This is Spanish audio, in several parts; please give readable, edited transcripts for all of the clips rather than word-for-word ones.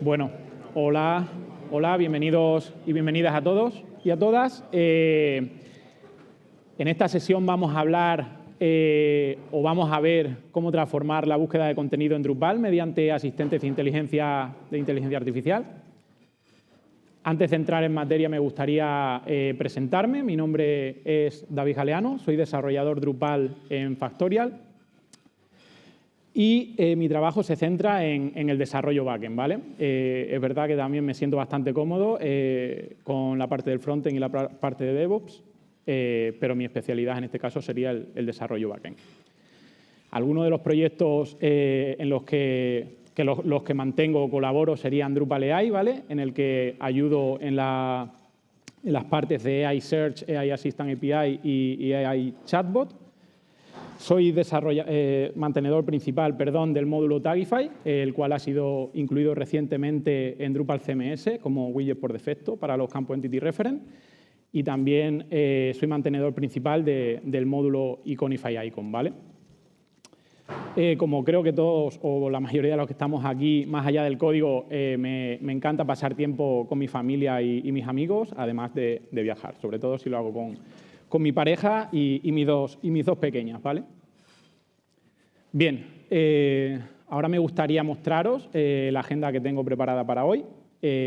Bueno, hola, bienvenidos y bienvenidas a todos y a todas. En esta sesión vamos a hablar o vamos a ver cómo transformar la búsqueda de contenido en Drupal mediante asistentes de inteligencia artificial. Antes de entrar en materia me gustaría presentarme. Mi nombre es David Galeano, soy desarrollador Drupal en Factorial. Y mi trabajo se centra en el desarrollo backend, ¿vale? Es verdad que también me siento bastante cómodo con la parte del frontend y la parte de DevOps, pero mi especialidad en este caso sería el desarrollo backend. Algunos de los proyectos en los que mantengo o colaboro serían Drupal AI, ¿vale? En el que ayudo en las partes de AI Search, AI Assistant API y AI Chatbot. Soy mantenedor principal del módulo Tagify, el cual ha sido incluido recientemente en Drupal CMS como widget por defecto para los campos Entity Reference. Y también soy mantenedor principal del módulo Iconify Icon, ¿vale? Como creo que todos o la mayoría de los que estamos aquí, más allá del código, me encanta pasar tiempo con mi familia y mis amigos, además de viajar, sobre todo si lo hago con mi pareja y mis dos pequeñas, ¿vale? Bien, ahora me gustaría mostraros la agenda que tengo preparada para hoy.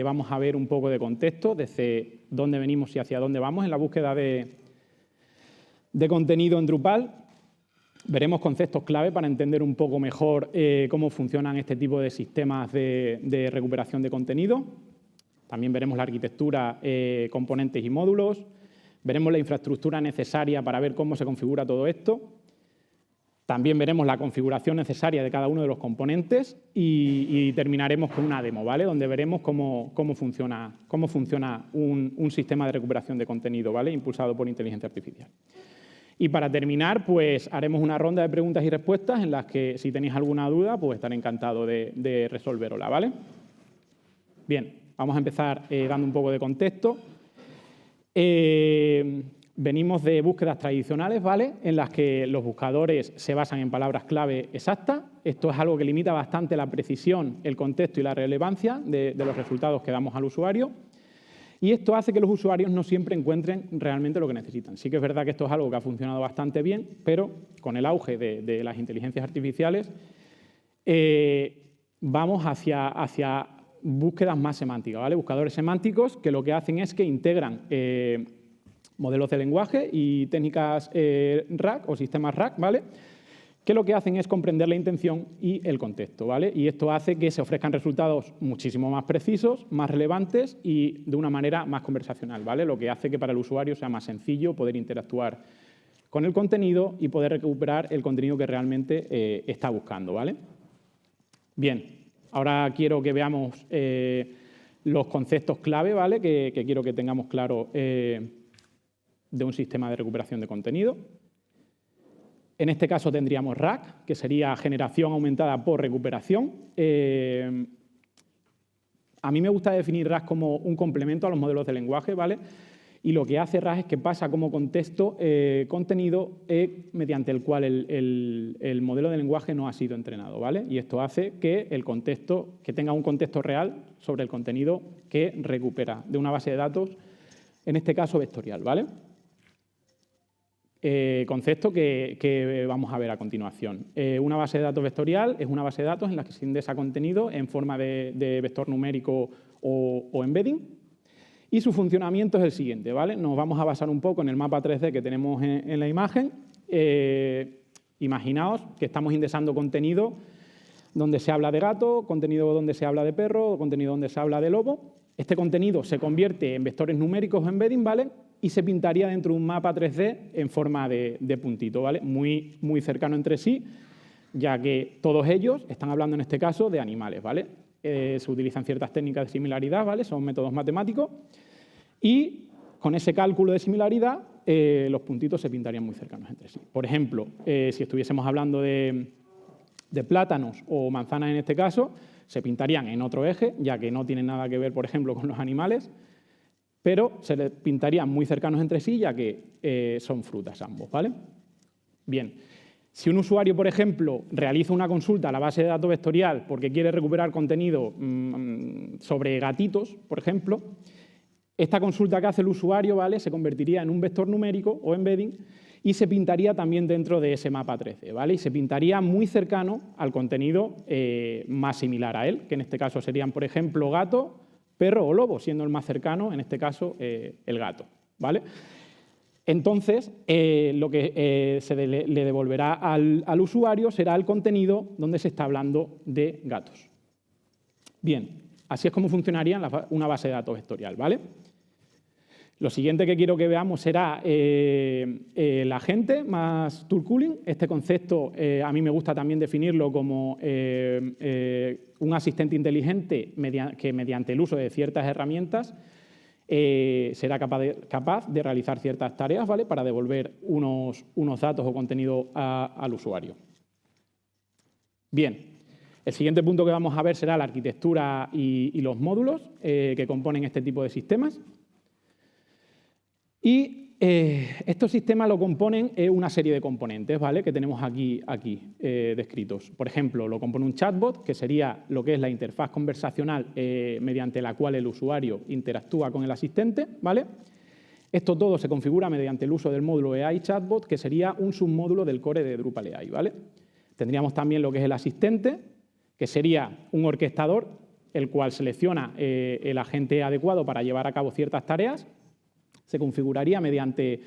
Vamos a ver un poco de contexto desde dónde venimos y hacia dónde vamos en la búsqueda de contenido en Drupal. Veremos conceptos clave para entender un poco mejor cómo funcionan este tipo de sistemas de recuperación de contenido. También veremos la arquitectura, componentes y módulos. Veremos la infraestructura necesaria para ver cómo se configura todo esto. También veremos la configuración necesaria de cada uno de los componentes y terminaremos con una demo, ¿vale? Donde veremos cómo funciona un sistema de recuperación de contenido, ¿vale? Impulsado por inteligencia artificial. Y para terminar, pues haremos una ronda de preguntas y respuestas en las que, si tenéis alguna duda, pues estaré encantado de resolverosla, ¿vale? Bien, vamos a empezar dando un poco de contexto. Venimos de búsquedas tradicionales, ¿vale? En las que los buscadores se basan en palabras clave exactas. Esto es algo que limita bastante la precisión, el contexto y la relevancia de los resultados que damos al usuario. Y esto hace que los usuarios no siempre encuentren realmente lo que necesitan. Sí que es verdad que esto es algo que ha funcionado bastante bien, pero con el auge de las inteligencias artificiales vamos hacia búsquedas más semánticas, ¿vale? Buscadores semánticos que lo que hacen es que integran modelos de lenguaje y técnicas RAG o sistemas RAG, ¿vale? Que lo que hacen es comprender la intención y el contexto, ¿vale? Y esto hace que se ofrezcan resultados muchísimo más precisos, más relevantes y de una manera más conversacional, ¿vale? Lo que hace que para el usuario sea más sencillo poder interactuar con el contenido y poder recuperar el contenido que realmente está buscando, ¿vale? Bien, ahora quiero que veamos los conceptos clave, ¿vale? Que quiero que tengamos claro de un sistema de recuperación de contenido. En este caso tendríamos RAG, que sería generación aumentada por recuperación. A mí me gusta definir RAG como un complemento a los modelos de lenguaje, ¿vale? Y lo que hace RAG es que pasa como contexto contenido mediante el cual el modelo de lenguaje no ha sido entrenado, ¿vale? Y esto hace que que tenga un contexto real sobre el contenido que recupera de una base de datos, en este caso vectorial, ¿vale? Concepto que vamos a ver a continuación. Una base de datos vectorial es una base de datos en la que se indexa contenido en forma de vector numérico o embedding. Y su funcionamiento es el siguiente, ¿vale? Nos vamos a basar un poco en el mapa 3D que tenemos en la imagen. Imaginaos que estamos indexando contenido donde se habla de gato, contenido donde se habla de perro, contenido donde se habla de lobo. Este contenido se convierte en vectores numéricos o embedding, ¿vale? Y se pintaría dentro de un mapa 3D en forma de puntito, ¿vale? Muy, muy cercano entre sí, ya que todos ellos están hablando en este caso de animales, ¿vale? Se utilizan ciertas técnicas de similaridad, ¿vale? Son métodos matemáticos y con ese cálculo de similaridad los puntitos se pintarían muy cercanos entre sí. Por ejemplo, si estuviésemos hablando de plátanos o manzanas en este caso, se pintarían en otro eje, ya que no tienen nada que ver, por ejemplo, con los animales, pero se les pintarían muy cercanos entre sí, ya que son frutas ambos, ¿vale? Bien, Si un usuario, por ejemplo, realiza una consulta a la base de datos vectorial porque quiere recuperar contenido sobre gatitos, por ejemplo, esta consulta que hace el usuario, ¿vale?, se convertiría en un vector numérico o embedding y se pintaría también dentro de ese mapa 3D, ¿vale? Y se pintaría muy cercano al contenido más similar a él, que en este caso serían, por ejemplo, gato, perro o lobo, siendo el más cercano, en este caso, el gato, ¿vale? Entonces, lo que le devolverá al usuario será el contenido donde se está hablando de gatos. Bien, así es como funcionaría una base de datos vectorial, ¿vale? Lo siguiente que quiero que veamos será el agente más tool calling. Este concepto a mí me gusta también definirlo como un asistente inteligente que mediante el uso de ciertas herramientas será capaz de realizar ciertas tareas, ¿vale?, para devolver unos datos o contenido al usuario. Bien, el siguiente punto que vamos a ver será la arquitectura y los módulos que componen este tipo de sistemas. Y estos sistemas lo componen una serie de componentes, ¿vale?, que tenemos aquí descritos. Por ejemplo, lo compone un chatbot, que sería lo que es la interfaz conversacional mediante la cual el usuario interactúa con el asistente, ¿vale? Esto todo se configura mediante el uso del módulo AI Chatbot, que sería un submódulo del core de Drupal AI, ¿vale? Tendríamos también lo que es el asistente, que sería un orquestador, el cual selecciona el agente adecuado para llevar a cabo ciertas tareas. Se configuraría mediante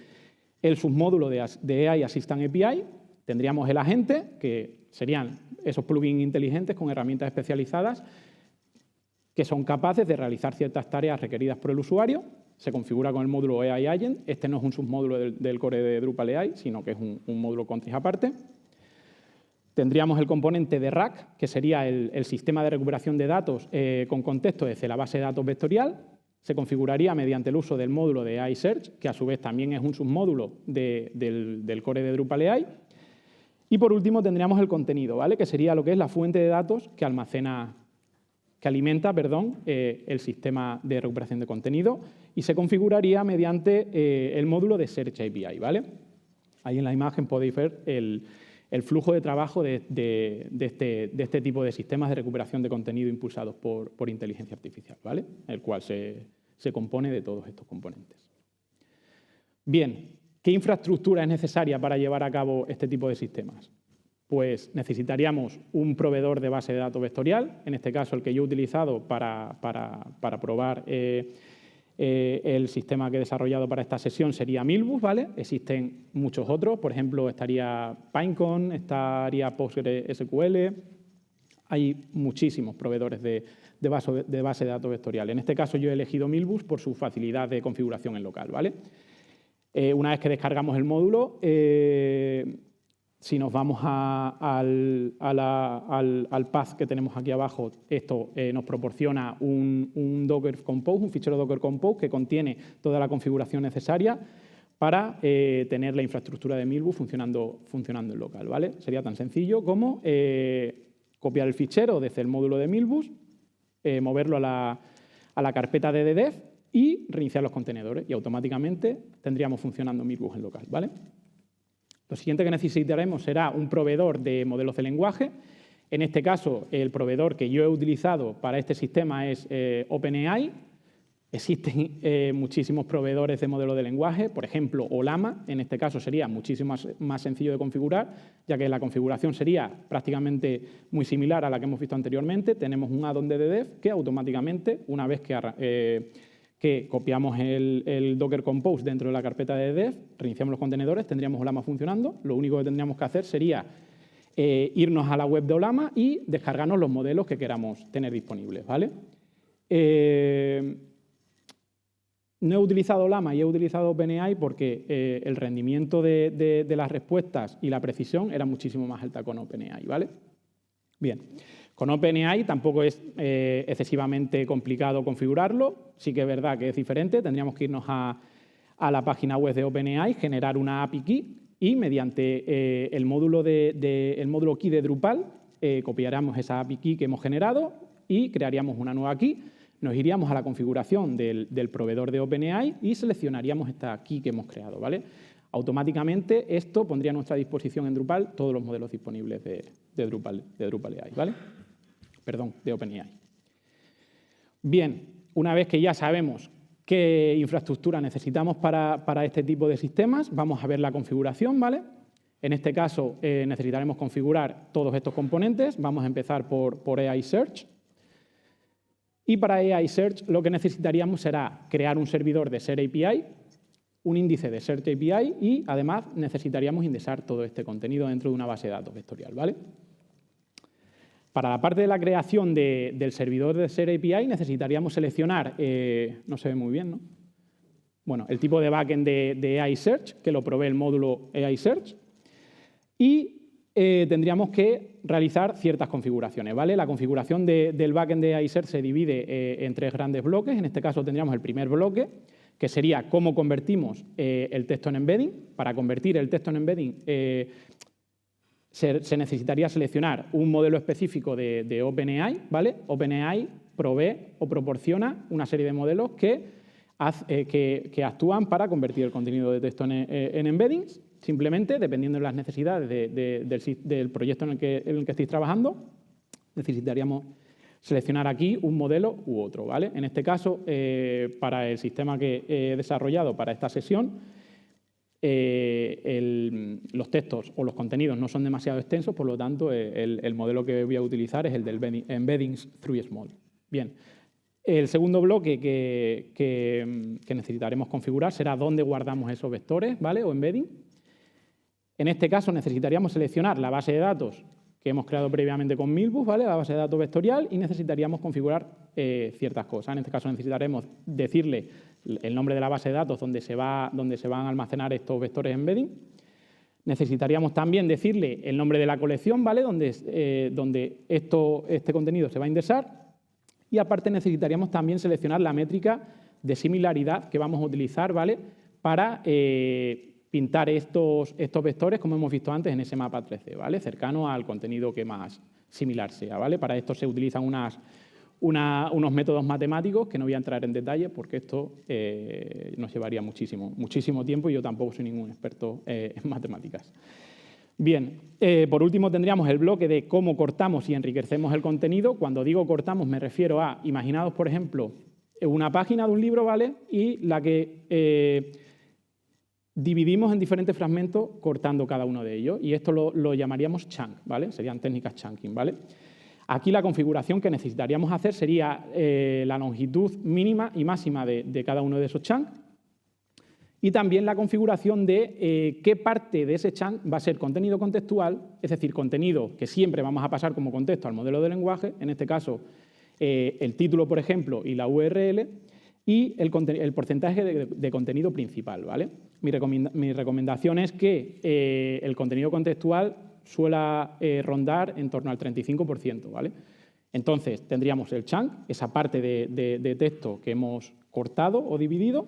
el submódulo de AI Assistant API. Tendríamos el agente, que serían esos plugins inteligentes con herramientas especializadas que son capaces de realizar ciertas tareas requeridas por el usuario. Se configura con el módulo AI Agent. Este no es un submódulo del core de Drupal AI, sino que es un módulo country aparte. Tendríamos el componente de RAC, que sería el sistema de recuperación de datos con contexto desde la base de datos vectorial. Se configuraría mediante el uso del módulo de AI Search, que a su vez también es un submódulo del core de Drupal AI. Y por último tendríamos el contenido, ¿vale?, que sería lo que es la fuente de datos que alimenta el sistema de recuperación de contenido y se configuraría mediante el módulo de Search API, ¿vale? Ahí en la imagen podéis ver el flujo de trabajo de este tipo de sistemas de recuperación de contenido impulsados por inteligencia artificial, ¿vale?, el cual se compone de todos estos componentes. Bien, ¿qué infraestructura es necesaria para llevar a cabo este tipo de sistemas? Pues necesitaríamos un proveedor de base de datos vectorial, en este caso el que yo he utilizado para probar el sistema que he desarrollado para esta sesión sería Milbus, ¿vale? Existen muchos otros, por ejemplo, estaría Pinecone, estaría PostgreSQL. Hay muchísimos proveedores de base de datos vectorial. En este caso yo he elegido Milbus por su facilidad de configuración en local, ¿vale? Una vez que descargamos el módulo, si nos vamos al path que tenemos aquí abajo, esto nos proporciona un Docker Compose, un fichero Docker Compose que contiene toda la configuración necesaria para tener la infraestructura de Milbus funcionando en local, ¿vale? Sería tan sencillo como copiar el fichero desde el módulo de Milbus, moverlo a la carpeta de dev y reiniciar los contenedores y automáticamente tendríamos funcionando Milbus en local, ¿vale? Lo siguiente que necesitaremos será un proveedor de modelos de lenguaje. En este caso, el proveedor que yo he utilizado para este sistema es OpenAI. Existen muchísimos proveedores de modelos de lenguaje, por ejemplo, Ollama. En este caso sería muchísimo más sencillo de configurar, ya que la configuración sería prácticamente muy similar a la que hemos visto anteriormente. Tenemos un add-on de dev que automáticamente, una vez que copiamos el Docker Compose dentro de la carpeta de dev, reiniciamos los contenedores, tendríamos Ollama funcionando. Lo único que tendríamos que hacer sería irnos a la web de Ollama y descargarnos los modelos que queramos tener disponibles, ¿vale? No he utilizado Ollama y he utilizado OpenAI porque el rendimiento de las respuestas y la precisión era muchísimo más alta con OpenAI, ¿vale? Bien. Con OpenAI tampoco es excesivamente complicado configurarlo, sí que es verdad que es diferente, tendríamos que irnos a la página web de OpenAI, generar una API key y mediante el módulo key de Drupal copiaríamos esa API key que hemos generado y crearíamos una nueva key, nos iríamos a la configuración del proveedor de OpenAI y seleccionaríamos esta key que hemos creado, ¿vale? Automáticamente esto pondría a nuestra disposición en Drupal todos los modelos disponibles de Drupal AI, ¿vale? Perdón, de OpenAI. Bien, una vez que ya sabemos qué infraestructura necesitamos para este tipo de sistemas, vamos a ver la configuración, ¿vale? En este caso necesitaremos configurar todos estos componentes. Vamos a empezar por AI Search. Y para AI Search lo que necesitaríamos será crear un servidor de Search API, un índice de Search API y además necesitaríamos indexar todo este contenido dentro de una base de datos vectorial, ¿vale? Para la parte de la creación del servidor de Search API necesitaríamos seleccionar, no se ve muy bien, ¿no? Bueno, el tipo de backend de AI Search, que lo provee el módulo AI Search, y tendríamos que realizar ciertas configuraciones, ¿vale? La configuración del backend de AI Search se divide en 3 grandes bloques. En este caso tendríamos el primer bloque, que sería cómo convertimos el texto en embedding. Para convertir el texto en embedding se necesitaría seleccionar un modelo específico de OpenAI, ¿vale? OpenAI provee o proporciona una serie de modelos que actúan para convertir el contenido de texto en embeddings. Simplemente, dependiendo de las necesidades del proyecto en el que estéis trabajando, necesitaríamos seleccionar aquí un modelo u otro, ¿vale? En este caso, para el sistema que he desarrollado para esta sesión, los textos o los contenidos no son demasiado extensos, por lo tanto, el modelo que voy a utilizar es el del Embeddings through Small. Bien. El segundo bloque que necesitaremos configurar será dónde guardamos esos vectores, ¿vale? O embedding. En este caso necesitaríamos seleccionar la base de datos que hemos creado previamente con Milbus, ¿vale? La base de datos vectorial, y necesitaríamos configurar ciertas cosas. En este caso necesitaremos decirle el nombre de la base de datos donde se van a almacenar estos vectores embedding. Necesitaríamos también decirle el nombre de la colección, ¿vale? Donde este contenido se va a indexar. Y aparte necesitaríamos también seleccionar la métrica de similaridad que vamos a utilizar, ¿vale? Para pintar estos vectores, como hemos visto antes, en ese mapa 3D, ¿vale? Cercano al contenido que más similar sea, ¿vale? Para esto se utilizan unos métodos matemáticos que no voy a entrar en detalle porque esto nos llevaría muchísimo tiempo y yo tampoco soy ningún experto en matemáticas. Bien, por último tendríamos el bloque de cómo cortamos y enriquecemos el contenido. Cuando digo cortamos me refiero a, imaginaos, por ejemplo, una página de un libro, ¿vale? Y la que dividimos en diferentes fragmentos cortando cada uno de ellos, y esto lo llamaríamos chunk, ¿vale? Serían técnicas chunking, ¿vale? Aquí la configuración que necesitaríamos hacer sería la longitud mínima y máxima de cada uno de esos chunks, y también la configuración de qué parte de ese chunk va a ser contenido contextual, es decir, contenido que siempre vamos a pasar como contexto al modelo de lenguaje, en este caso el título, por ejemplo, y la URL, y el porcentaje de contenido principal, ¿vale? Mi recomendación es que el contenido contextual suela rondar en torno al 35%, ¿vale? Entonces, tendríamos el chunk, esa parte de texto que hemos cortado o dividido,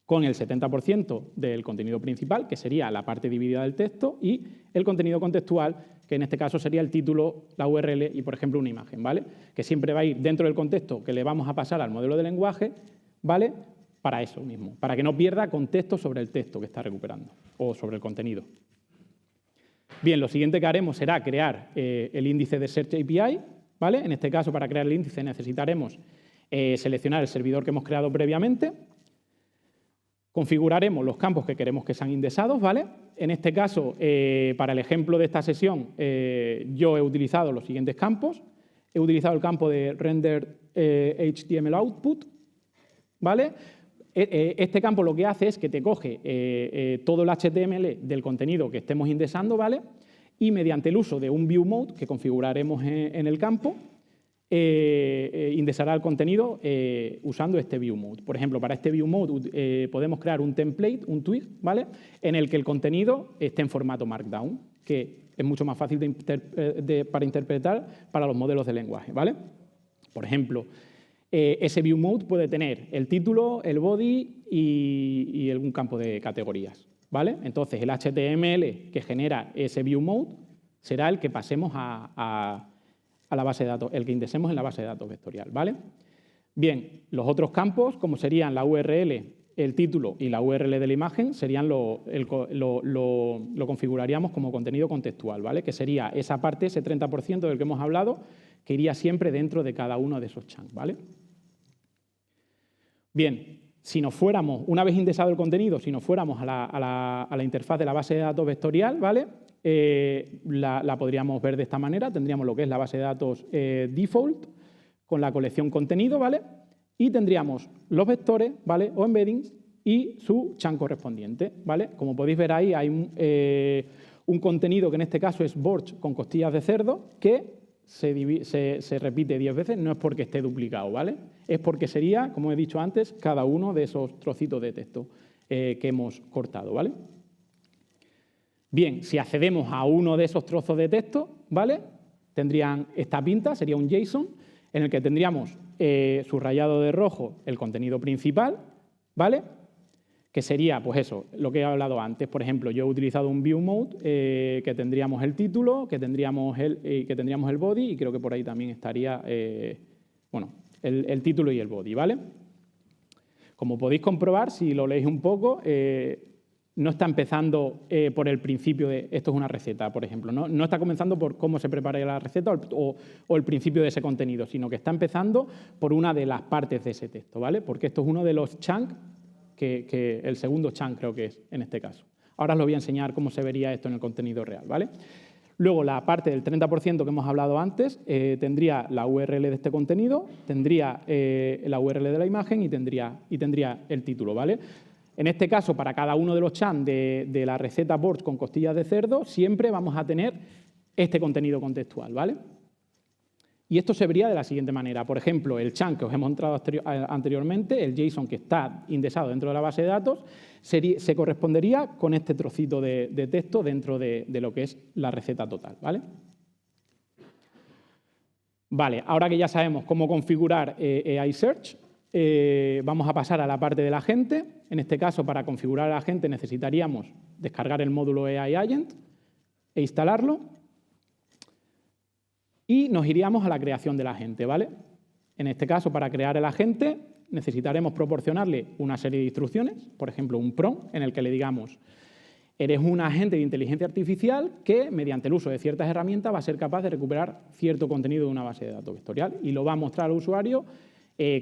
con el 70% del contenido principal, que sería la parte dividida del texto, y el contenido contextual, que en este caso sería el título, la URL y, por ejemplo, una imagen, ¿vale? Que siempre va a ir dentro del contexto que le vamos a pasar al modelo de lenguaje, ¿vale? Para eso mismo, para que no pierda contexto sobre el texto que está recuperando o sobre el contenido. Bien, lo siguiente que haremos será crear el índice de Search API, ¿vale? En este caso, para crear el índice necesitaremos seleccionar el servidor que hemos creado previamente. Configuraremos los campos que queremos que sean indexados, ¿vale? En este caso, para el ejemplo de esta sesión, yo he utilizado los siguientes campos. He utilizado el campo de render HTML output, ¿vale? Este campo lo que hace es que te coge todo el HTML del contenido que estemos indexando, ¿vale? Y mediante el uso de un view mode que configuraremos en el campo, indexará el contenido usando este view mode. Por ejemplo, para este view mode podemos crear un template, un twig, ¿vale? En el que el contenido esté en formato Markdown, que es mucho más fácil para interpretar para los modelos de lenguaje, ¿vale? Por ejemplo, ese view mode puede tener el título, el body y algún campo de categorías, ¿vale? Entonces, el HTML que genera ese view mode será el que pasemos a la base de datos, el que indexemos en la base de datos vectorial, ¿vale? Bien, los otros campos, como serían la URL el título y la URL de la imagen serían lo configuraríamos como contenido contextual, ¿vale? Que sería esa parte, ese 30% del que hemos hablado, que iría siempre dentro de cada uno de esos chunks, ¿vale? Bien, si nos fuéramos, una vez indexado el contenido, si nos fuéramos a la interfaz de la base de datos vectorial, ¿vale? La podríamos ver de esta manera. Tendríamos lo que es la base de datos default con la colección contenido, ¿vale? Y tendríamos los vectores, ¿vale? O embeddings y su chunk correspondiente, ¿vale? Como podéis ver ahí, hay un contenido que en este caso es borch con costillas de cerdo que se repite 10 veces, no es porque esté duplicado, ¿vale? Es porque sería, como he dicho antes, cada uno de esos trocitos de texto que hemos cortado, ¿vale? Bien, si accedemos a uno de esos trozos de texto, ¿vale? Tendrían esta pinta, sería un JSON, en el que tendríamos subrayado de rojo el contenido principal, ¿vale? Que sería, pues eso, lo que he hablado antes. Por ejemplo, yo he utilizado un view mode que tendríamos el título, que tendríamos el body y creo que por ahí también estaría, bueno, el título y el body, ¿vale? Como podéis comprobar, si lo leéis un poco, no está empezando por el principio de esto es una receta, por ejemplo. No está comenzando por cómo se prepara la receta o el principio de ese contenido, sino que está empezando por una de las partes de ese texto, ¿vale? Porque esto es uno de los chunks, que el segundo chunk creo que es en este caso. Ahora os lo voy a enseñar cómo se vería esto en el contenido real, ¿vale? Luego, la parte del 30% que hemos hablado antes tendría la URL de este contenido, tendría la URL de la imagen y tendría el título, ¿vale? En este caso, para cada uno de los chunks de la receta borch con costillas de cerdo, siempre vamos a tener este contenido contextual, ¿vale? Y esto se vería de la siguiente manera. Por ejemplo, el chunk que os he mostrado anteriormente, el JSON que está indexado dentro de la base de datos, se correspondería con este trocito de texto dentro de lo que es la receta total, ¿vale? Vale, ahora que ya sabemos cómo configurar AI Search, vamos a pasar a la parte del agente. En este caso, para configurar el agente necesitaríamos descargar el módulo AI Agent e instalarlo. Y nos iríamos a la creación del agente, ¿vale? En este caso, para crear el agente, necesitaremos proporcionarle una serie de instrucciones, por ejemplo, un prompt en el que le digamos, eres un agente de inteligencia artificial que, mediante el uso de ciertas herramientas, va a ser capaz de recuperar cierto contenido de una base de datos vectorial y lo va a mostrar al usuario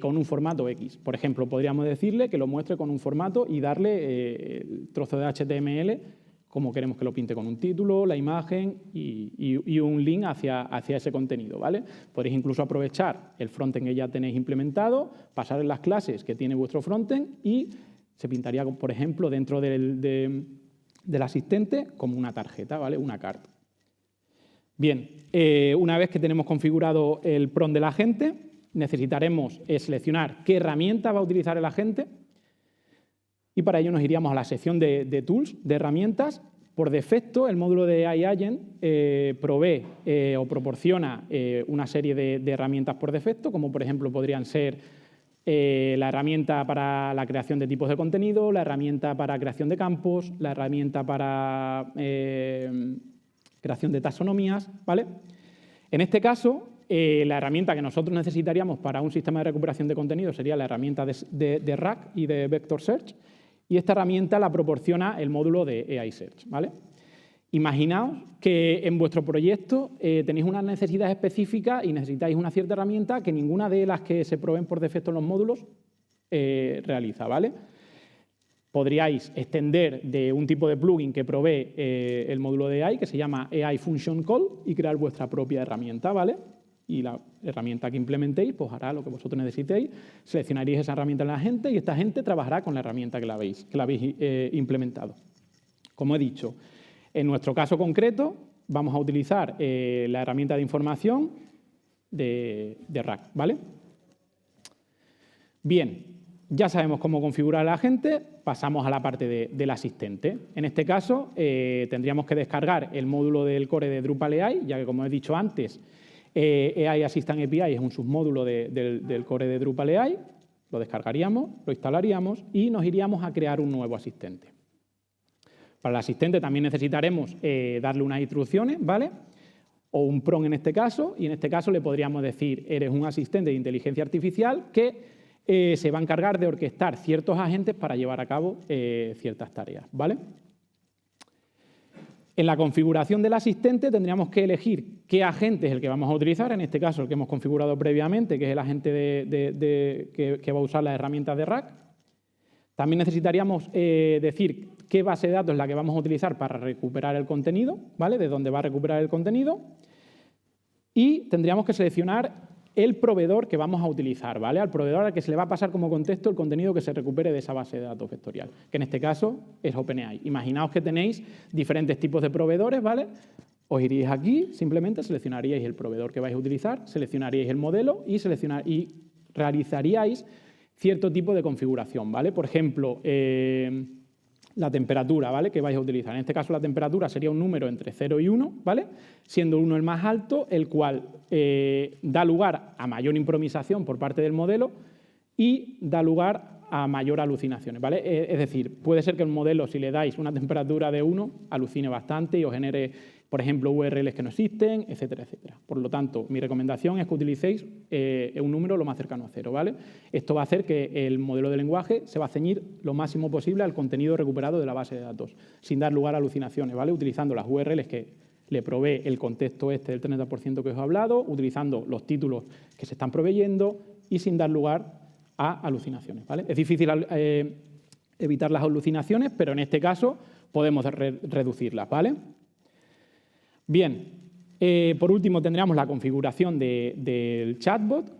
con un formato X. Por ejemplo, podríamos decirle que lo muestre con un formato y darle el trozo de HTML como queremos que lo pinte, con un título, la imagen y un link hacia ese contenido, ¿vale? Podéis incluso aprovechar el frontend que ya tenéis implementado, pasar en las clases que tiene vuestro frontend y se pintaría, por ejemplo, dentro del asistente como una tarjeta, ¿vale? Una card. Bien, una vez que tenemos configurado el prompt del agente, necesitaremos seleccionar qué herramienta va a utilizar el agente. Y para ello nos iríamos a la sección de tools, de herramientas. Por defecto, el módulo de AI Agent provee o proporciona una serie de herramientas por defecto, como por ejemplo podrían ser la herramienta para la creación de tipos de contenido, la herramienta para creación de campos, la herramienta para creación de taxonomías, ¿vale? En este caso, la herramienta que nosotros necesitaríamos para un sistema de recuperación de contenido sería la herramienta de RAG y de Vector Search. Y esta herramienta la proporciona el módulo de AI Search, ¿vale? Imaginaos que en vuestro proyecto tenéis unas necesidades específicas y necesitáis una cierta herramienta que ninguna de las que se proveen por defecto en los módulos realiza, ¿vale? Podríais extender de un tipo de plugin que provee el módulo de AI, que se llama AI Function Call, y crear vuestra propia herramienta, ¿vale? Y la herramienta que implementéis pues hará lo que vosotros necesitéis, seleccionaréis esa herramienta en la agente y esta gente trabajará con la herramienta que la habéis implementado. Como he dicho, en nuestro caso concreto vamos a utilizar la herramienta de información de RAG, ¿vale? Bien, ya sabemos cómo configurar el agente, pasamos a la parte del asistente. En este caso tendríamos que descargar el módulo del core de Drupal AI, ya que como he dicho antes, AI Assistant API es un submódulo del core de Drupal AI, lo descargaríamos, lo instalaríamos y nos iríamos a crear un nuevo asistente. Para el asistente también necesitaremos darle unas instrucciones, ¿vale? O un prompt en este caso, y en este caso le podríamos decir, eres un asistente de inteligencia artificial que se va a encargar de orquestar ciertos agentes para llevar a cabo ciertas tareas, ¿vale? En la configuración del asistente tendríamos que elegir qué agente es el que vamos a utilizar, en este caso el que hemos configurado previamente, que es el agente que va a usar las herramientas de RAG. También necesitaríamos decir qué base de datos es la que vamos a utilizar para recuperar el contenido, ¿vale? De dónde va a recuperar el contenido. Y tendríamos que seleccionar el proveedor que vamos a utilizar, ¿vale? Al proveedor al que se le va a pasar como contexto el contenido que se recupere de esa base de datos vectorial, que en este caso es OpenAI. Imaginaos que tenéis diferentes tipos de proveedores, ¿vale? Os iríais aquí, simplemente seleccionaríais el proveedor que vais a utilizar, seleccionaríais el modelo y realizaríais cierto tipo de configuración, ¿vale? Por ejemplo, la temperatura, ¿vale?, que vais a utilizar. En este caso la temperatura sería un número entre 0 y 1, ¿vale?, siendo 1 el más alto, el cual da lugar a mayor improvisación por parte del modelo y da lugar a mayor alucinaciones, ¿vale? Es decir, puede ser que el modelo, si le dais una temperatura de 1, alucine bastante y os genere, por ejemplo, URLs que no existen, etcétera, etcétera. Por lo tanto, mi recomendación es que utilicéis un número lo más cercano a 0, ¿vale? Esto va a hacer que el modelo de lenguaje se va a ceñir lo máximo posible al contenido recuperado de la base de datos, sin dar lugar a alucinaciones, ¿vale? Utilizando las URLs que le provee el contexto este del 30% que os he hablado, utilizando los títulos que se están proveyendo y sin dar lugar a alucinaciones, ¿vale? Es difícil evitar las alucinaciones, pero en este caso podemos reducirlas, ¿vale? Bien, por último tendríamos la configuración del chatbot.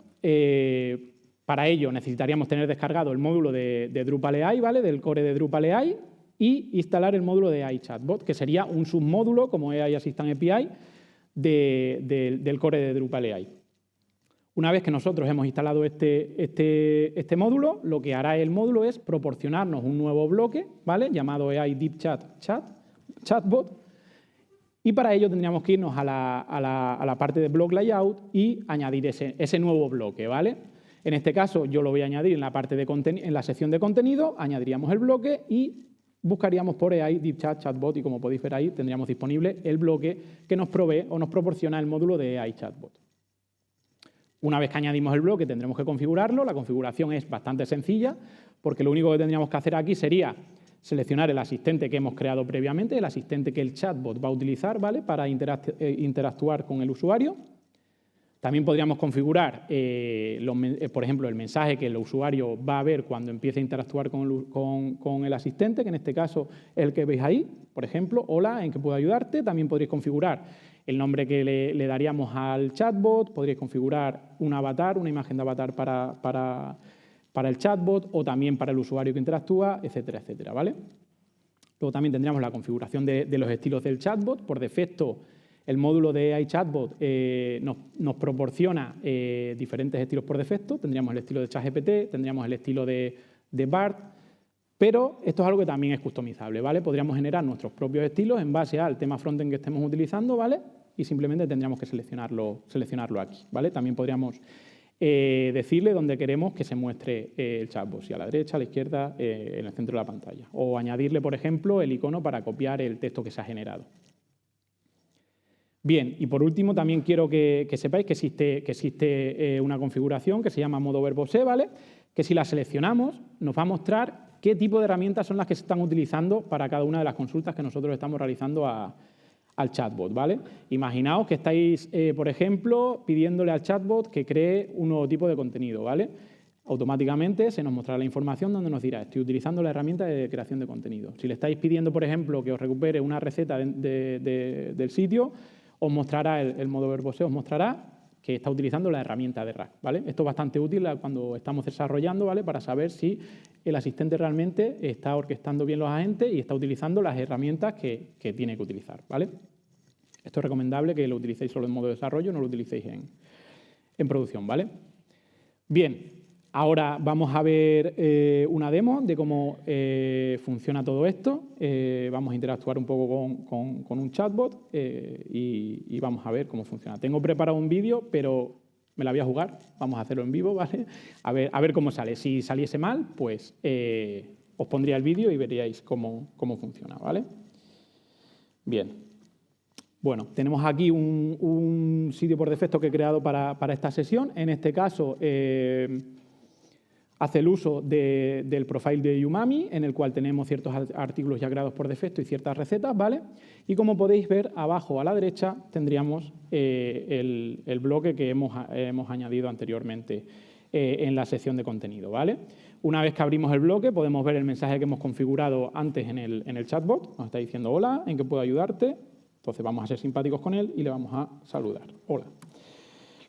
Para ello necesitaríamos tener descargado el módulo de Drupal AI, ¿vale?, del core de Drupal AI, y instalar el módulo de AI Chatbot, que sería un submódulo como AI Assistant API del core de Drupal AI. Una vez que nosotros hemos instalado este módulo, lo que hará el módulo es proporcionarnos un nuevo bloque, ¿vale?, llamado AI Deep Chatbot, y para ello tendríamos que irnos a la parte de block layout y añadir ese nuevo bloque, ¿vale? En este caso yo lo voy a añadir en la parte en la sección de contenido, añadiríamos el bloque y buscaríamos por AI Deep Chatbot, y como podéis ver ahí tendríamos disponible el bloque que nos provee o nos proporciona el módulo de AI Chatbot. Una vez que añadimos el bloque tendremos que configurarlo. La configuración es bastante sencilla porque lo único que tendríamos que hacer aquí sería seleccionar el asistente que hemos creado previamente, el asistente que el chatbot va a utilizar, ¿vale?, para interactuar con el usuario. También podríamos configurar, por ejemplo, el mensaje que el usuario va a ver cuando empiece a interactuar con el asistente, que en este caso es el que veis ahí, por ejemplo, hola, ¿en qué puedo ayudarte? También podréis configurar el nombre que le daríamos al chatbot, podréis configurar un avatar, una imagen de avatar para el chatbot o también para el usuario que interactúa, etcétera, etcétera, ¿vale? Luego también tendríamos la configuración de los estilos del chatbot. Por defecto, el módulo de AI Chatbot nos proporciona diferentes estilos por defecto. Tendríamos el estilo de ChatGPT, tendríamos el estilo de BART, pero esto es algo que también es customizable, ¿vale? Podríamos generar nuestros propios estilos en base al tema frontend que estemos utilizando, ¿vale? Y simplemente tendríamos que seleccionarlo aquí, ¿vale? También podríamos decirle dónde queremos que se muestre el chatbot, si a la derecha, a la izquierda, en el centro de la pantalla. O añadirle, por ejemplo, el icono para copiar el texto que se ha generado. Bien, y por último también quiero que sepáis que existe una configuración que se llama modo verbose, ¿vale?, que si la seleccionamos nos va a mostrar qué tipo de herramientas son las que se están utilizando para cada una de las consultas que nosotros estamos realizando al chatbot, ¿vale? Imaginaos que estáis, por ejemplo, pidiéndole al chatbot que cree un nuevo tipo de contenido, ¿vale? Automáticamente se nos mostrará la información donde nos dirá, estoy utilizando la herramienta de creación de contenido. Si le estáis pidiendo, por ejemplo, que os recupere una receta del sitio, os mostrará el modo verbose, os mostrará que está utilizando la herramienta de RAG, ¿vale? Esto es bastante útil cuando estamos desarrollando, ¿vale?, para saber si el asistente realmente está orquestando bien los agentes y está utilizando las herramientas que tiene que utilizar, ¿vale? Esto es recomendable que lo utilicéis solo en modo desarrollo, no lo utilicéis en producción, ¿vale? Bien. Ahora vamos a ver una demo de cómo funciona todo esto. Vamos a interactuar un poco con un chatbot y vamos a ver cómo funciona. Tengo preparado un vídeo, pero me la voy a jugar. Vamos a hacerlo en vivo, ¿vale? A ver cómo sale. Si saliese mal, pues os pondría el vídeo y veríais cómo funciona, ¿vale? Bien. Bueno, tenemos aquí un sitio por defecto que he creado para esta sesión. En este caso, hace el uso del profile de Umami, en el cual tenemos ciertos artículos ya creados por defecto y ciertas recetas, ¿vale? Y como podéis ver, abajo a la derecha tendríamos el bloque que hemos añadido anteriormente en la sección de contenido, ¿vale? Una vez que abrimos el bloque, podemos ver el mensaje que hemos configurado antes en el chatbot. Nos está diciendo, hola, ¿en qué puedo ayudarte? Entonces vamos a ser simpáticos con él y le vamos a saludar. Hola.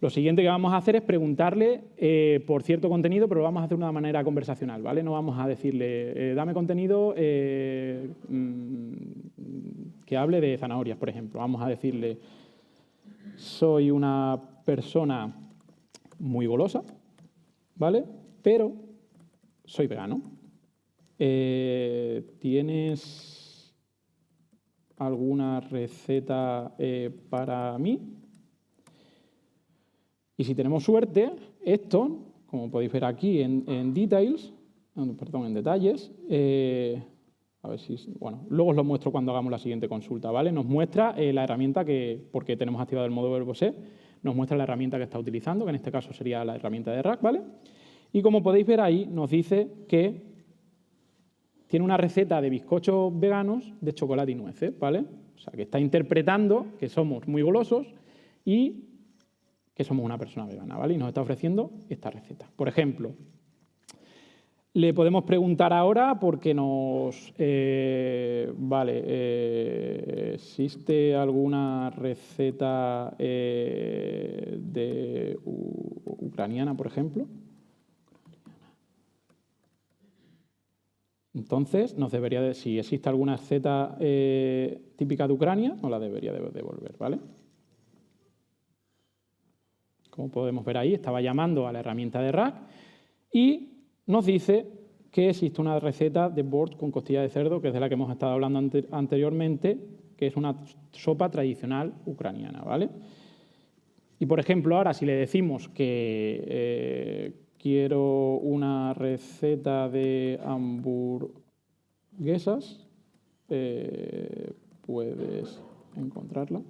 Lo siguiente que vamos a hacer es preguntarle por cierto contenido, pero lo vamos a hacer de una manera conversacional, ¿vale? No vamos a decirle, dame contenido que hable de zanahorias, por ejemplo. Vamos a decirle, soy una persona muy golosa, ¿vale? Pero soy vegano. ¿Tienes alguna receta para mí? Y si tenemos suerte, esto, como podéis ver aquí en Details, perdón, en detalles, a ver si, bueno, luego os lo muestro cuando hagamos la siguiente consulta, ¿vale? Nos muestra la herramienta porque tenemos activado el modo verbose, nos muestra la herramienta que está utilizando, que en este caso sería la herramienta de RAG, ¿vale? Y como podéis ver ahí, nos dice que tiene una receta de bizcochos veganos de chocolate y nueces, ¿vale? O sea, que está interpretando que somos muy golosos y que somos una persona vegana, ¿vale? Y nos está ofreciendo esta receta. Por ejemplo, le podemos preguntar ahora porque ¿existe alguna receta ucraniana, por ejemplo? Entonces, nos debería si existe alguna receta típica de Ucrania, nos la debería devolver, ¿vale? Como podemos ver ahí, estaba llamando a la herramienta de RAG y nos dice que existe una receta de borscht con costilla de cerdo, que es de la que hemos estado hablando anteriormente, que es una sopa tradicional ucraniana, ¿vale? Y, por ejemplo, ahora si le decimos que quiero una receta de hamburguesas, puedes encontrarla.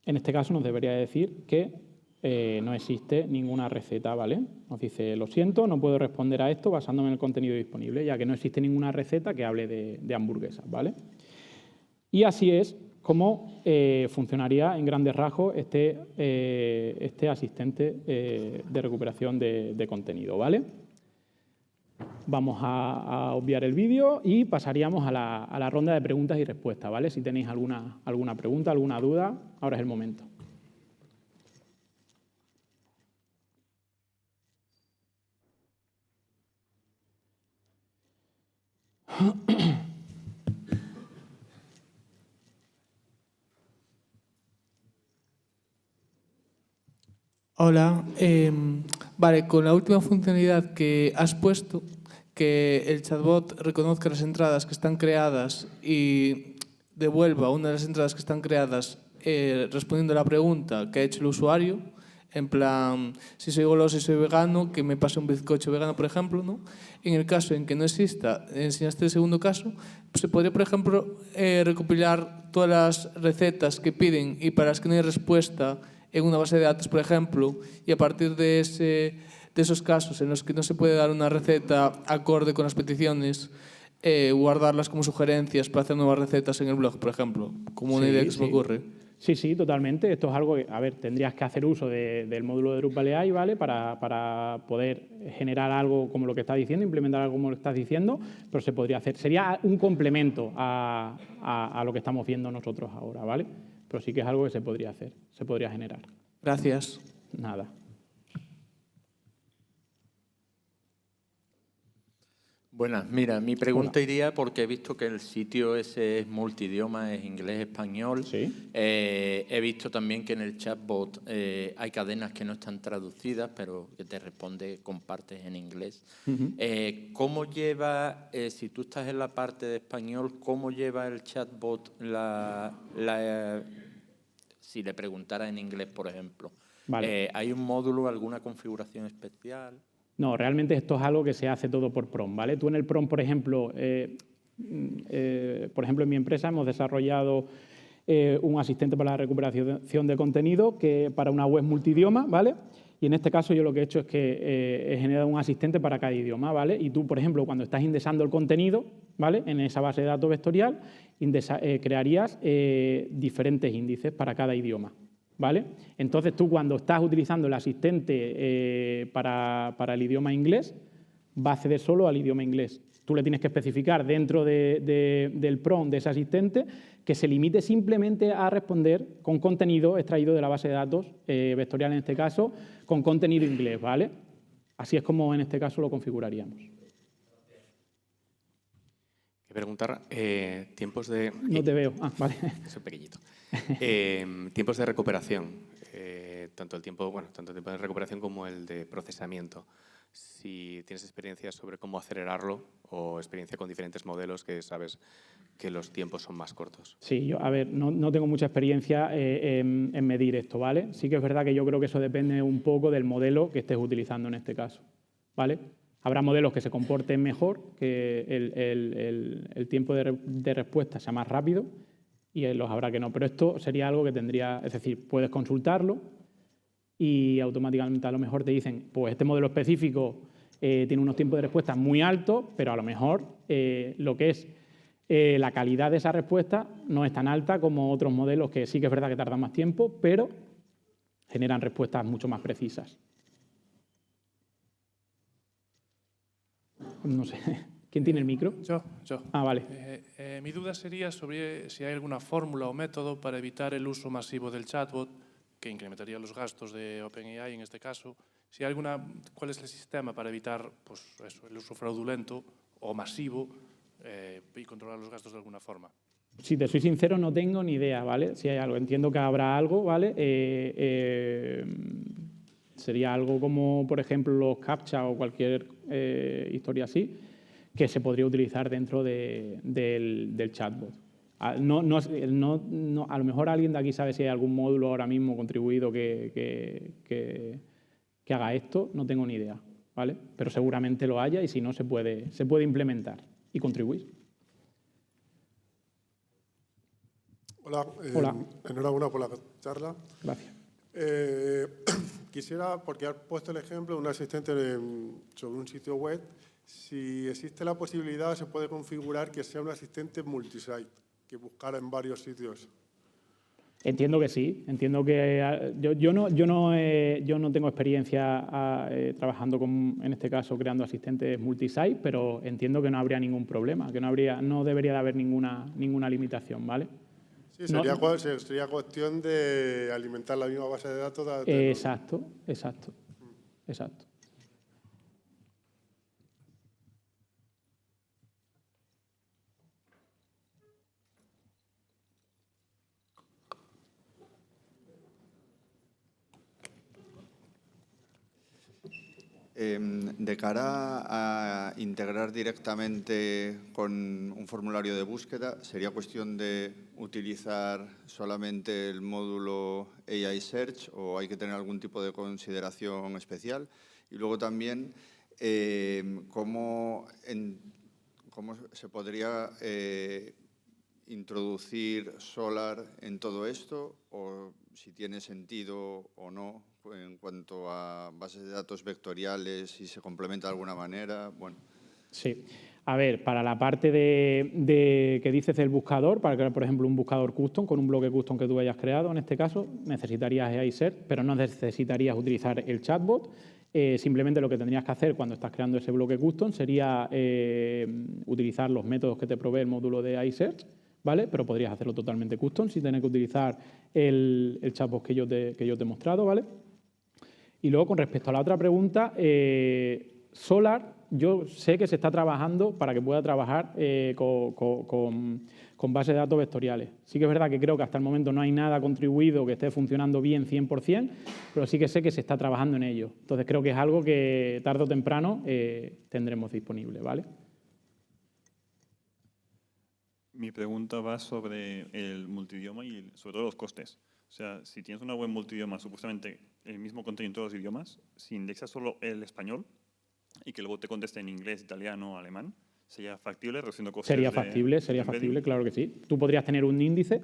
En este caso nos debería decir que no existe ninguna receta, ¿vale? Nos dice, lo siento, no puedo responder a esto basándome en el contenido disponible, ya que no existe ninguna receta que hable de hamburguesas, ¿vale? Y así es como funcionaría en grandes rasgos este asistente de recuperación de contenido, ¿vale? Vamos a obviar el vídeo y pasaríamos a la ronda de preguntas y respuestas, ¿vale? Si tenéis alguna pregunta, alguna duda, ahora es el momento. Hola, vale, con la última funcionalidad que has puesto, que el chatbot reconozca las entradas que están creadas y devuelva una de las entradas que están creadas respondiendo a la pregunta que ha hecho el usuario, en plan, si soy goloso y soy vegano, que me pase un bizcocho vegano, por ejemplo, ¿no? En el caso en que no exista, enseñaste el segundo caso, pues se podría, por ejemplo, recopilar todas las recetas que piden y para las que no hay respuesta en una base de datos, por ejemplo, y a partir de esos casos en los que no se puede dar una receta acorde con las peticiones, guardarlas como sugerencias para hacer nuevas recetas en el blog, por ejemplo, como una idea que se me ocurre. Sí, totalmente. Esto es algo que, a ver, tendrías que hacer uso del módulo de Drupal AI, ¿vale? Para poder generar algo como lo que estás diciendo, implementar algo como lo que estás diciendo, pero se podría hacer. Sería un complemento a lo que estamos viendo nosotros ahora, ¿vale? Pero sí que es algo que se podría hacer, se podría generar. Gracias. Nada. Buenas, mira, mi pregunta iría porque he visto que el sitio ese es multidioma, es inglés-español. Sí. He visto también que en el chatbot hay cadenas que no están traducidas, pero que te responde con partes en inglés. ¿Cómo lleva, si tú estás en la parte de español, cómo lleva el chatbot si le preguntara en inglés, por ejemplo? Vale. ¿Hay un módulo, alguna configuración especial? No, realmente esto es algo que se hace todo por prompt, ¿vale? Tú en el prompt, por ejemplo, en mi empresa hemos desarrollado un asistente para la recuperación de contenido que para una web multidioma, ¿vale? Y en este caso yo lo que he hecho es que he generado un asistente para cada idioma, ¿vale? Y tú, por ejemplo, cuando estás indexando el contenido, ¿vale? En esa base de datos vectorial, crearías diferentes índices para cada idioma, ¿vale? Entonces tú cuando estás utilizando el asistente para el idioma inglés, va a acceder solo al idioma inglés. Tú le tienes que especificar dentro del prompt de ese asistente que se limite simplemente a responder con contenido extraído de la base de datos vectorial, en este caso, con contenido inglés, ¿vale? Así es como en este caso lo configuraríamos. Quiero preguntar, tiempos de... No te veo. Ah, vale. Soy pequeñito. Tiempos de recuperación, tanto el tiempo de recuperación como el de procesamiento. Si tienes experiencia sobre cómo acelerarlo o experiencia con diferentes modelos que sabes que los tiempos son más cortos. Sí, yo, a ver, no tengo mucha experiencia en medir esto, ¿vale? Sí que es verdad que yo creo que eso depende un poco del modelo que estés utilizando en este caso, ¿vale? Habrá modelos que se comporten mejor, que el tiempo de respuesta sea más rápido y los habrá que no. Pero esto sería algo que tendría, es decir, puedes consultarlo y automáticamente a lo mejor te dicen, pues este modelo específico tiene unos tiempos de respuesta muy altos, pero a lo mejor lo que es la calidad de esa respuesta no es tan alta como otros modelos que sí que es verdad que tardan más tiempo, pero generan respuestas mucho más precisas. No sé, ¿quién tiene el micro? Yo. Ah, vale. Mi duda sería sobre si hay alguna fórmula o método para evitar el uso masivo del chatbot, que incrementaría los gastos de OpenAI en este caso. Si hay ¿cuál es el sistema para evitar pues, eso, el uso fraudulento o masivo y controlar los gastos de alguna forma? Si te soy sincero, no tengo ni idea, ¿vale? Si hay algo, entiendo que habrá algo, ¿vale? Sería algo como, por ejemplo, los CAPTCHA o cualquier historia así, que se podría utilizar dentro del chatbot. A lo mejor alguien de aquí sabe si hay algún módulo ahora mismo contribuido que haga esto, no tengo ni idea, ¿vale? Pero seguramente lo haya y si no, se puede implementar y contribuir. Hola. Hola. Enhorabuena por la charla. Gracias. Quisiera, porque has puesto el ejemplo de un asistente sobre un sitio web, si existe la posibilidad, se puede configurar que sea un asistente multisite, que buscara en varios sitios. Entiendo que sí. Entiendo que yo no tengo experiencia trabajando en este caso creando asistentes multisite, pero entiendo que no habría ningún problema, que no debería de haber ninguna limitación, ¿vale? Sí, sería cuestión de alimentar la misma base de datos. Exacto. De cara a integrar directamente con un formulario de búsqueda, ¿sería cuestión de utilizar solamente el módulo AI Search o hay que tener algún tipo de consideración especial? Y luego también, ¿cómo se podría introducir Solr en todo esto? O si tiene sentido o no en cuanto a bases de datos vectoriales, si se complementa de alguna manera. Bueno. Sí. A ver, para la parte de que dices del buscador, para crear, por ejemplo, un buscador custom con un bloque custom que tú hayas creado, en este caso, necesitarías AI Search, pero no necesitarías utilizar el chatbot. Simplemente lo que tendrías que hacer cuando estás creando ese bloque custom sería utilizar los métodos que te provee el módulo de AI Search, ¿vale? Pero podrías hacerlo totalmente custom sin tener que utilizar el chatbot que yo te he mostrado, ¿vale? Y luego, con respecto a la otra pregunta, Solr, yo sé que se está trabajando para que pueda trabajar con bases de datos vectoriales. Sí que es verdad que creo que hasta el momento no hay nada contribuido que esté funcionando bien 100%, pero sí que sé que se está trabajando en ello. Entonces creo que es algo que tarde o temprano tendremos disponible, ¿vale? Mi pregunta va sobre el multidioma y sobre todo los costes. O sea, si tienes una web multidioma, supuestamente el mismo contenido en todos los idiomas, si indexas solo el español y que luego te conteste en inglés, italiano, alemán, ¿sería factible reduciendo costes? Sería factible, claro que sí. Tú podrías tener un índice,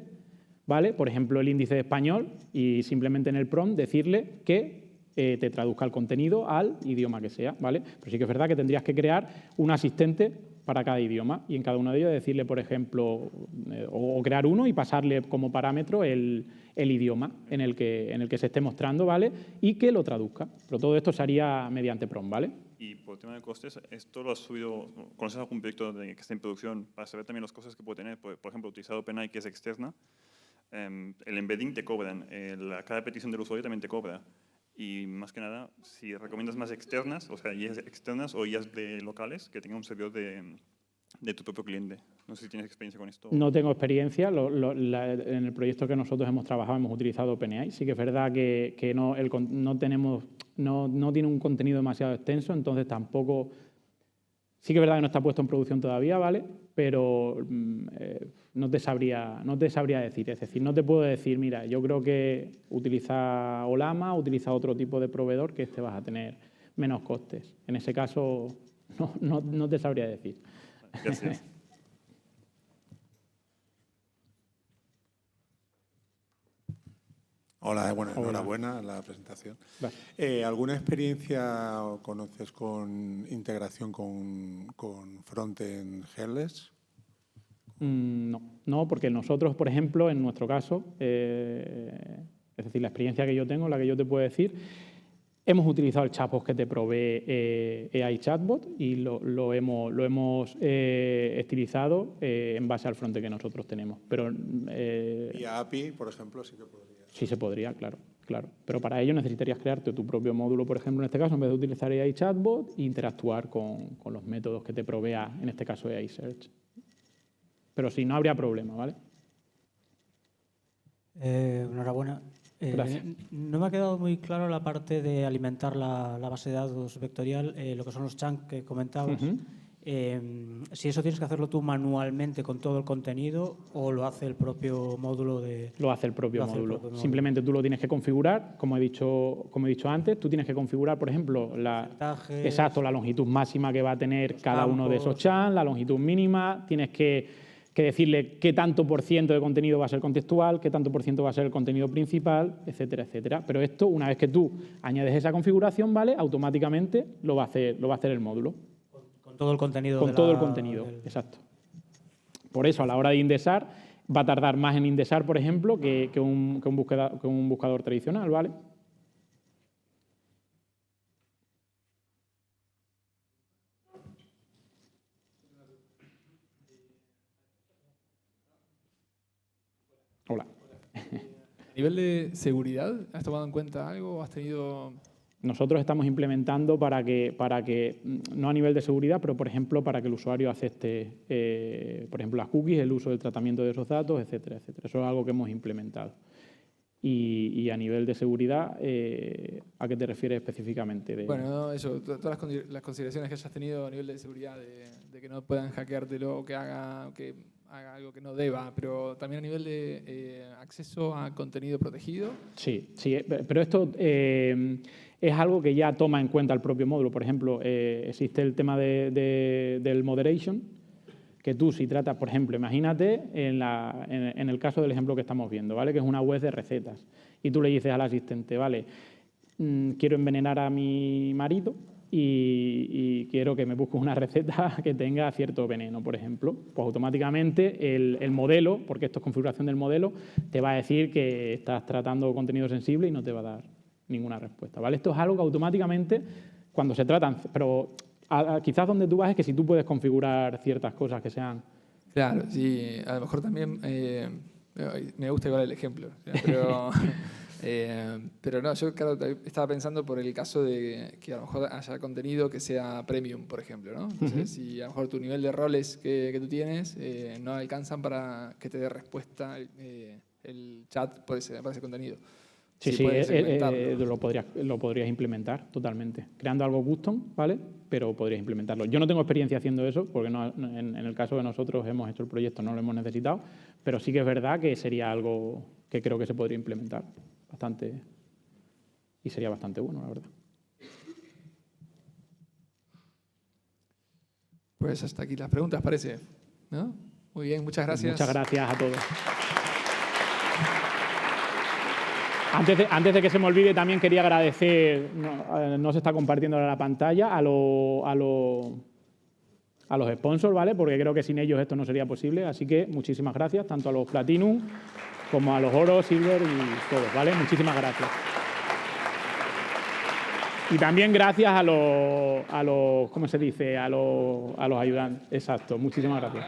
¿vale? Por ejemplo, el índice de español y simplemente en el prompt decirle que te traduzca el contenido al idioma que sea, ¿vale? Pero sí que es verdad que tendrías que crear un asistente para cada idioma y en cada uno de ellos decirle, por ejemplo, o crear uno y pasarle como parámetro el idioma en el que se esté mostrando, ¿vale? Y que lo traduzca. Pero todo esto se haría mediante prompt, ¿vale? Y por tema de costes, ¿esto lo has subido, conoces algún proyecto que está en producción para saber también los costes que puede tener? Por ejemplo, utilizado OpenAI, que es externa, el embedding te cobran, cada petición del usuario también te cobra. Y más que nada, si recomiendas más externas, o sea, IAs externas o IAs de locales que tengan un servidor de tu propio cliente. No sé si tienes experiencia con esto. No tengo experiencia. En el proyecto que nosotros hemos trabajado hemos utilizado OpenAI. Sí que es verdad que no tiene un contenido demasiado extenso, entonces tampoco... Sí que es verdad que no está puesto en producción todavía, ¿vale? Pero no te sabría decir. Es decir, no te puedo decir, mira, yo creo que utiliza Olama, utiliza otro tipo de proveedor que vas a tener menos costes. En ese caso, no te sabría decir. Gracias. Hola, bueno, enhorabuena la presentación. ¿Alguna experiencia conoces con integración con frontend headless? No, porque nosotros, por ejemplo, en nuestro caso, es decir, la experiencia que yo tengo, la que yo te puedo decir, hemos utilizado el chatbot que te provee AI Chatbot y lo hemos estilizado en base al frontend que nosotros tenemos. Pero, vía API, por ejemplo, sí que podría. Sí se podría, claro. Pero para ello necesitarías crearte tu propio módulo, por ejemplo, en este caso, en vez de utilizar AI Chatbot, e interactuar con los métodos que te provea, en este caso, AI Search. Pero sí, no habría problema, ¿vale? Enhorabuena. Gracias. No me ha quedado muy claro la parte de alimentar la base de datos vectorial, lo que son los chunks que comentabas. Si eso tienes que hacerlo tú manualmente con todo el contenido o lo hace el propio módulo de... Lo hace el propio módulo. Simplemente tú lo tienes que configurar, como he dicho antes, tú tienes que configurar, por ejemplo, la longitud máxima que va a tener cada uno de esos chunks, la longitud mínima, tienes que decirle qué tanto por ciento de contenido va a ser contextual, qué tanto por ciento va a ser el contenido principal, etcétera, etcétera. Pero esto, una vez que tú añades esa configuración, ¿vale? Automáticamente lo va a hacer el módulo. Con todo el contenido. Con todo el contenido, exacto. Por eso, a la hora de indexar, va a tardar más en indexar, por ejemplo, que un buscador tradicional, ¿vale? Hola. ¿A nivel de seguridad has tomado en cuenta algo? ¿Has tenido...? Nosotros estamos implementando para que, no a nivel de seguridad, pero por ejemplo para que el usuario acepte, por ejemplo, las cookies, el uso del tratamiento de esos datos, etcétera, etcétera. Eso es algo que hemos implementado. Y a nivel de seguridad, ¿a qué te refieres específicamente? Bueno, no, eso, todas las consideraciones que hayas tenido a nivel de seguridad, de que no puedan hackeártelo o que haga algo que no deba, pero también a nivel de acceso a contenido protegido. Sí, pero esto es algo que ya toma en cuenta el propio módulo. Por ejemplo, existe el tema del moderation, que tú si tratas, por ejemplo, imagínate en el caso del ejemplo que estamos viendo, ¿vale? Que es una web de recetas, y tú le dices al asistente, vale, quiero envenenar a mi marido, y quiero que me busques una receta que tenga cierto veneno, por ejemplo. Pues automáticamente el modelo, porque esto es configuración del modelo, te va a decir que estás tratando contenido sensible y no te va a dar ninguna respuesta, ¿vale? Esto es algo que automáticamente, cuando se tratan... Pero quizás donde tú vas es que si tú puedes configurar ciertas cosas que sean... Claro, sí. A lo mejor también... me gusta igual el ejemplo, pero... pero no, yo claro, estaba pensando por el caso de que a lo mejor haya contenido que sea premium, por ejemplo, ¿no? Entonces, si a lo mejor tu nivel de roles que tú tienes no alcanzan para que te dé respuesta el chat por ese contenido. Sí, lo podrías implementar totalmente. Creando algo custom, ¿vale? Pero podrías implementarlo. Yo no tengo experiencia haciendo eso, porque en el caso de nosotros hemos hecho el proyecto, no lo hemos necesitado, pero sí que es verdad que sería algo que creo que se podría implementar bastante y sería bastante bueno, la verdad. Pues hasta aquí las preguntas, parece, ¿no? Muy bien, muchas gracias. Muchas gracias a todos. Antes de que se me olvide, también quería agradecer, no se está compartiendo ahora la pantalla, a los sponsors, ¿vale? Porque creo que sin ellos esto no sería posible. Así que muchísimas gracias, tanto a los Platinum como a los Oro, Silver y todos, ¿vale? Muchísimas gracias. Y también gracias a los ¿cómo se dice? A los ayudantes. Exacto, muchísimas gracias.